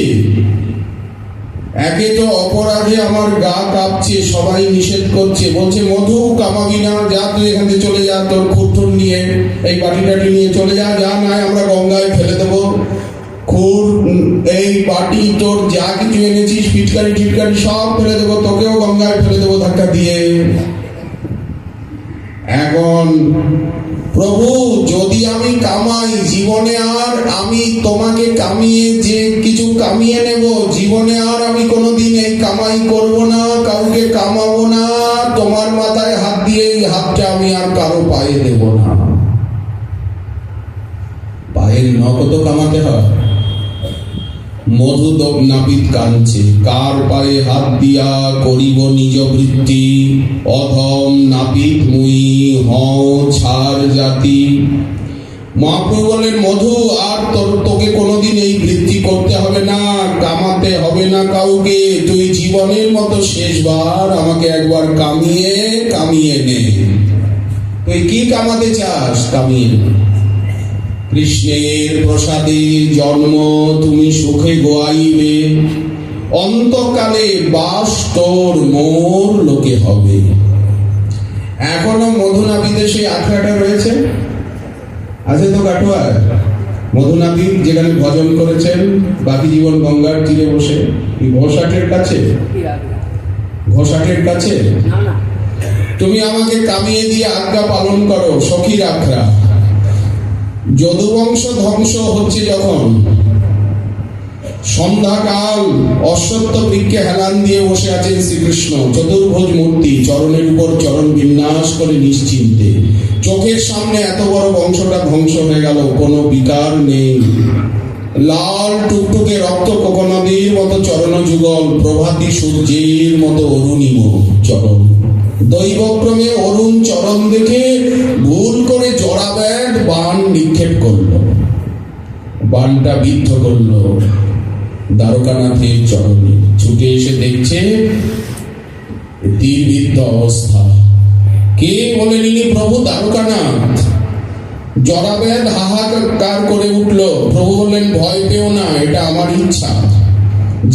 একে তো অপরাধে আমার গা কাঁপছে, সবাই নিষেধ করছে। বলছে, মধু কামাবি না, যা তুই এখান থেকে চলে যা, তোর খুঁটুর নিয়ে এই বাটি টাটি নিয়ে চলে যা। যা নয় আমরা গঙ্গায় ফেলে দেবো। খুর, এই বাটি, তোর যা কিছু এনেছিস, ফিটকারি টিটকারি সব ফেলে দেবো, তোকেও গঙ্গায় ফেলে দেবো ধাক্কা দিয়ে। এখন প্রভু যদি আমি কামাই, জীবনে আর আমি তোমাকে কামিয়ে যে কিছু কামিয়ে নেব, জীবনে আর আমি কোনোদিন এই কামাই করব না, কাউকে কামাবো না। তোমার মাথায় হাত দিয়ে এই হাতটা আমি আর কারো পায়ে দেব না। পায়ের নখ তো কামাতে হয়। মধু নাপিত কাঁদছে, কার পায়ে হাত দিয়া করিব নিজ বৃত্তি। অধম নাপিত মুই হও ছাড় জাতি। মহাপ্রভু বলেন, মধু আর তোকে কোনোদিন এই বৃত্তি করতে হবে না, কামাতে হবে না কাউকে। তুই জীবনের মতো শেষবার আমাকে একবার কামিয়ে নে। তুই কি কামাতে চাস, কামিয়ে নে। কৃষ্ণের প্রসাদে জন্ম তুমি সুখে গোয়াইবে, অন্তকালে বাস তোর মোর লোকে হবে। এখনো মধু নাপিতের সেই আখড়াটা রয়েছে, আছে তো কাটোয়ার। মধু নাপিত যেখানে ভজন করেছেন বাকি জীবন গঙ্গার তীরে বসে, ঘোষাটের কাছে। তুমি আমাকে কামিয়ে দিয়ে আজ্ঞা পালন করো, সখীর আখড়া। যদুবংশ ধ্বংস হচ্ছে যখন, সন্ধ্যাকাল অশ্বত্থ বৃক্ষে হেলান দিয়ে বসে আছেন শ্রীকৃষ্ণ, চতুর্ভুজ মূর্তি, চরণের উপর চরণ বিন্যাস করে নিশ্চিন্তে। চোখের সামনে এত বড় বংশটা ধ্বংস হয়ে গেল, কোনো বিকার নেই। লাল টুকটুকে রক্ত কোকনদীর মতো চরণ যুগল, প্রভাতী সূর্যের মতো অরুণিম চরণ। দৈবক্রমে অরুণ চরণ দেখে ভুল করে জড়াব্যাট বাণ নিক্ষেপ করল, বাণটা বিদ্ধ করল দ্বারকানাথের চরণে। ছুটে এসে দেখছে তীরবিদ্ধ অবস্থা। কে বলে নিলি, প্রভু দ্বারকানাথ। জড়াব্যাট হাহাকার করে উঠল। প্রভু বললেন, ভয় পেও না, এটা আমার ইচ্ছা।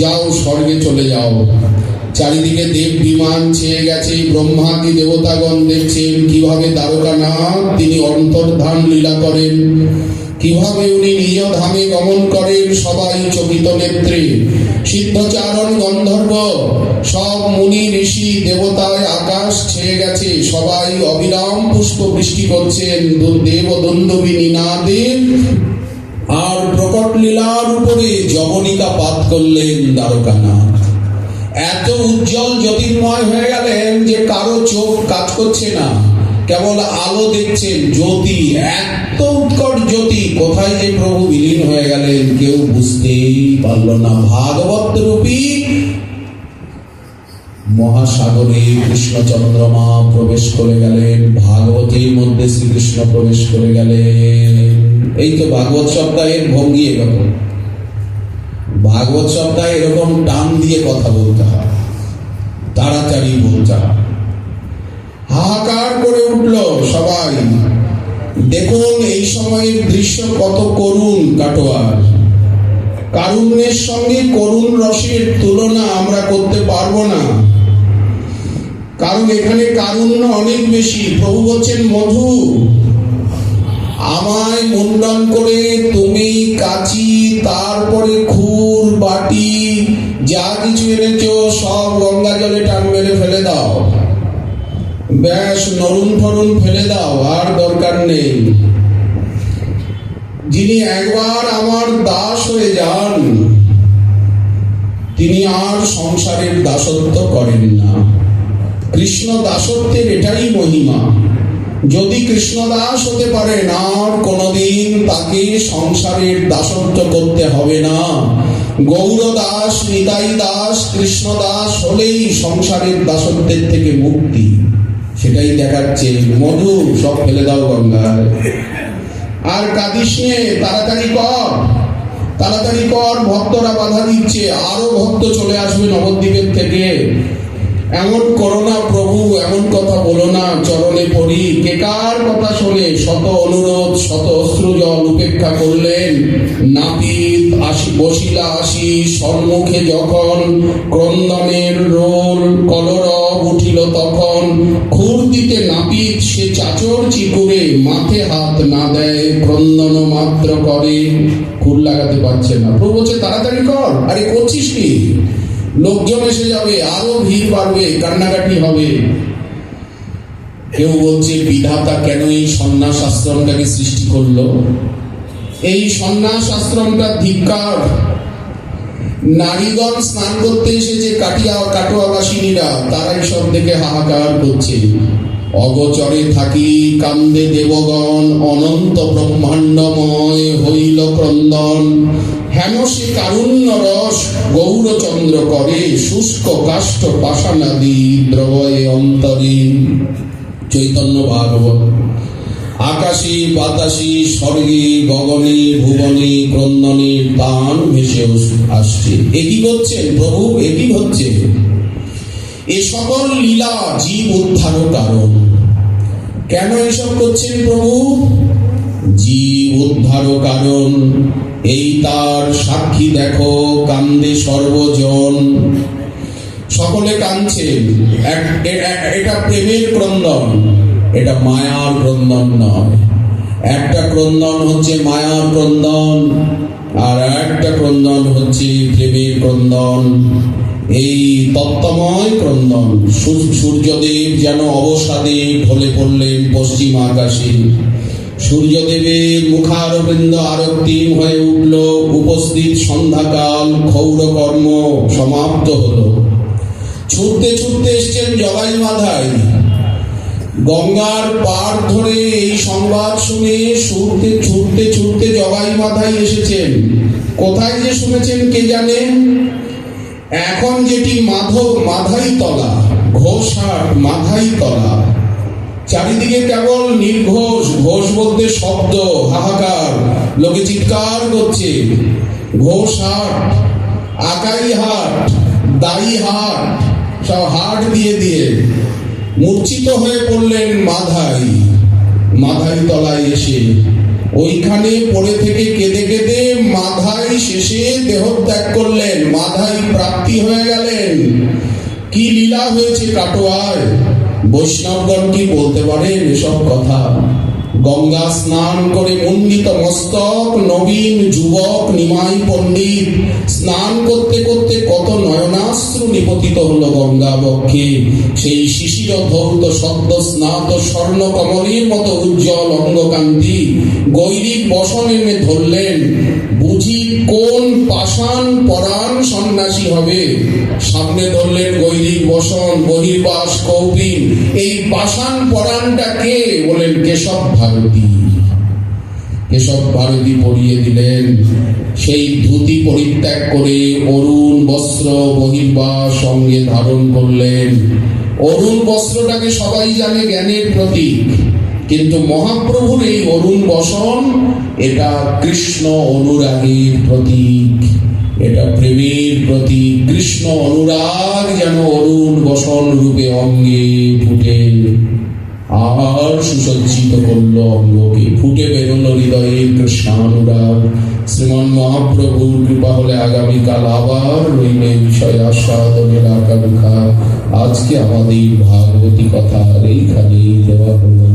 যাও, স্বর্গে চলে যাও। চারিদিকে দেব বিমান ছেয়ে গেছে, ব্রহ্মাদি দেবতাগণ দেখছেন কিভাবে দ্বারকানাথ তিনি অন্তর্ধান লীলা করেন, কিভাবে উনি নিজ ধামে গমন করেন। সবাই চকিত নেত্রে, সিদ্ধচারণ গন্ধর্ব, সব মুনি ঋষি দেবতায় আকাশ ছেয়ে গেছে। সবাই অবিরাম পুষ্প বৃষ্টি করছেন দেব দন্দবী নিনাদে। আর প্রকট লীলার উপরে যবনিকা পাত করলেন দ্বারকানাথ। এত উজ্জ্বল জ্যোতির্ময় হয়ে গেলেন যে কারো চোখ কাজ করছে না, কেবল আলো দেখছেন, জ্যোতি, এত উৎকট জ্যোতি। কোথায় যে প্রভু বিলীন হয়ে গেলেন কেউ বুঝতেই পারল না। ভাগবত রূপী মহাসাগরে কৃষ্ণ চন্দ্রমা প্রবেশ করে গেলেন, ভাগবতের মধ্যে শ্রীকৃষ্ণ প্রবেশ করে গেলেন। এই তো ভাগবত সপ্তাহের ভঙ্গি এরকম। ভাগবত সপ্তাহে এরকম টান দিয়ে কথা বলতে হয়, তাড়াতাড়ি বলতে হয়। হাহাকার করে উঠল সবাই। দেখুন এই সময়ের দৃশ্য কত করুণ। কাটোয়ার কারুণ্যের সঙ্গে করুণ রসের তুলনা আমরা করতে পারবো না, কারণ এখানে কারুণ্য অনেক বেশি। প্রভু বলছেন, মধু আমায় মুন্ডন করে তুমি কাচি, তারপরে খুর, বাটি, যা কিছু এনেছ সব গঙ্গা জলে টান মেরে ফেলে দাও, ব্যাস নরুন ফরুন ফেলে দাও, আর দরকার নেই। যিনি একবার আমার দাস হয়ে যান তিনি আর সংসারের দাসত্ব করেন না। কৃষ্ণ দাসত্বের এটাই মহিমা। যদি কৃষ্ণ দাস হতে পারেন আর কোনদিন তাকে সংসারের দাসত্ব করতে হবে না। গৌর দাস, নিতাই দাস, কৃষ্ণ দাস হলেই সংসারের দাসত্বের থেকে মুক্তি। সেটাই দেখাচ্ছে। মধু সব ফেলে দাও গঙ্গায়, আর কাঁদিস নে, তাড়াতাড়ি কর, তাড়াতাড়ি কর, ভক্তরা বাধা দিচ্ছে, আরো ভক্ত চলে আসবে নবদ্বীপের থেকে। এমন করো না প্রভু, এমন কথা বলো না, চরণে পড়ি। কে কার কথা শোনে? শত অনুরোধ, শত অশ্রুজল উপেক্ষা করলেন। নাপিত বসিলা আসি সম্মুখে যখন, ক্রন্দনের রোল কলরব উঠিল তখন। খুর দিতে নাপিত সে চাচর চিকুরে, মাথে হাত না দেয় ক্রন্দন মাত্র করে। খুর লাগাতে পারছে না। প্রভু বলছে তাড়াতাড়ি কর। আরে করছিস কি? লোকজন এসে যাবে, আরো ভিড় বাড়বে, কান্নাকাটি হবে। কেউ বলছে বিধাতা কেন এই সন্ন্যাস আশ্রমটাকে সৃষ্টি করলো? এই সন্ন্যাস আশ্রমটা ধিক্কার। নারীগণ স্নান করতে এসেছে, কাটোয়াবাসিনীরা, তারাই সব দেখে হাহাকার করছে। অগোচরে থাকি কান্দে দেবগণ, অনন্ত ব্রহ্মাণ্ডময় হইল ক্রন্দন। হেন সে কারুণ্য রস গৌরচন্দ্র করে, শুষ্ক কাষ্ঠ পাষাণাদি দ্রবয়ে অন্তরে। চৈতন্য ভাগবত। আকাশে বাতাসে স্বর্গে গগনে ভুবনে ক্রন্দনের তান ভেসে আসছে। একই হচ্ছেন প্রভু, একই হচ্ছে। এ সকল লীলা জীব উদ্ধার কারণ। কেন এসব করছেন প্রভু? জীব উদ্ধার কারণ। এই তার সাক্ষী দেখো, কান্দে সর্বজন। সকলে কাঁদছেন। এটা প্রেমের ক্রন্দন, এটা মায়ার ক্রন্দন নয়। একটা ক্রন্দন হচ্ছে মায়ার ক্রন্দন, আর একটা ক্রন্দন হচ্ছে প্রেমের ক্রন্দন। এই তত্ত্বময় ক্রন্দন। সূর্যদেব যেন অবসাদে ঢলে পড়লেন পশ্চিম আকাশে। সূর্যদেবের মুখারবিন্দ আরক্তিম হয়ে উঠল। উপস্থিত সন্ধ্যাকাল, ক্ষৌর কর্ম সমাপ্ত হলো। ছুটতে ছুটতে এসছেন জগাই মাধাই। গঙ্গার পার ধরে এই সংবাদ শুনে ছুটতে ছুটতে ছুটতে জগাই মাধাই এসেছেন। কোথায় যে শুনেছেন কে জানে। এখন যেটি মাধাই তলা, ঘোষহাট মাধাই তলা। চারিদিকে কেবল নির্ঘোষ। ঘোষ বলতে শব্দ, হাহাকার, লোকে চিৎকার করছে। ঘোষহাট, আকাইহাট, দাইহাট, সব হাট দিয়ে দিয়ে মূর্ছিত হয়ে পড়লেন মাধাই তলায় এসে। ওইখানে পড়ে থেকে কেঁদে কেঁদে মাধাই শেষে দেহত্যাগ করলেন। মাধাই প্রাপ্তি হয়ে গেলেন। কি লীলা হয়েছে কাটোয়ায়! বৈষ্ণবগণ কি বলতে পারেন এসব কথা? গঙ্গা স্নান করে মুন্ডিত মস্তক নবীন যুবক নিমাই পণ্ডিত স্নান করতে করতে কত নয়নাশ্রু নিপতিত হলো গঙ্গা বক্ষে। সেই শিশির ধৌত সদ্য স্নাত স্বর্ণ কমলের মতো উজ্জ্বল অঙ্গকান্তি গৈরিক বসন এনে ধরলেন। বুঝি কোন পাষাণ পরাণ সন্ন্যাসী হবে? সামনে ধরলেন গৈরিক বসন, বহির্বাস কৌপিন। এই পাষাণ পরাণটা কে? বলেন কেশব ভারতী। কেশব ভারতী পরিয়ে দিলেন। সেই ধুতি পরিত্যাগ করে অরুণ বস্ত্র বহির্বাস সঙ্গে ধারণ করলেন। অরুণ বস্ত্রটাকে সবাই জানে জ্ঞানের প্রতীক, কিন্তু মহাপ্রভুর এই অরুণ বসন এটা কৃষ্ণ অনুরাগের প্রতীক, এটা প্রেমের প্রতীক। কৃষ্ণ অনুরাগ যেন অরুণ বসন রূপে অঙ্গে ফুটে আর সুসজ্জিত করল অঙ্গকে। ফুটে বেরোল হৃদয়ের কৃষ্ণানুরাগ। শ্রীমন মহাপ্রভুর কৃপা হলে আগামীকাল আবার রইলে বিষয় আস্বাদনের আকাঙ্ক্ষা। আজকে আমাদের ভাগবতী কথা এইখানেই দেওয়া হলো।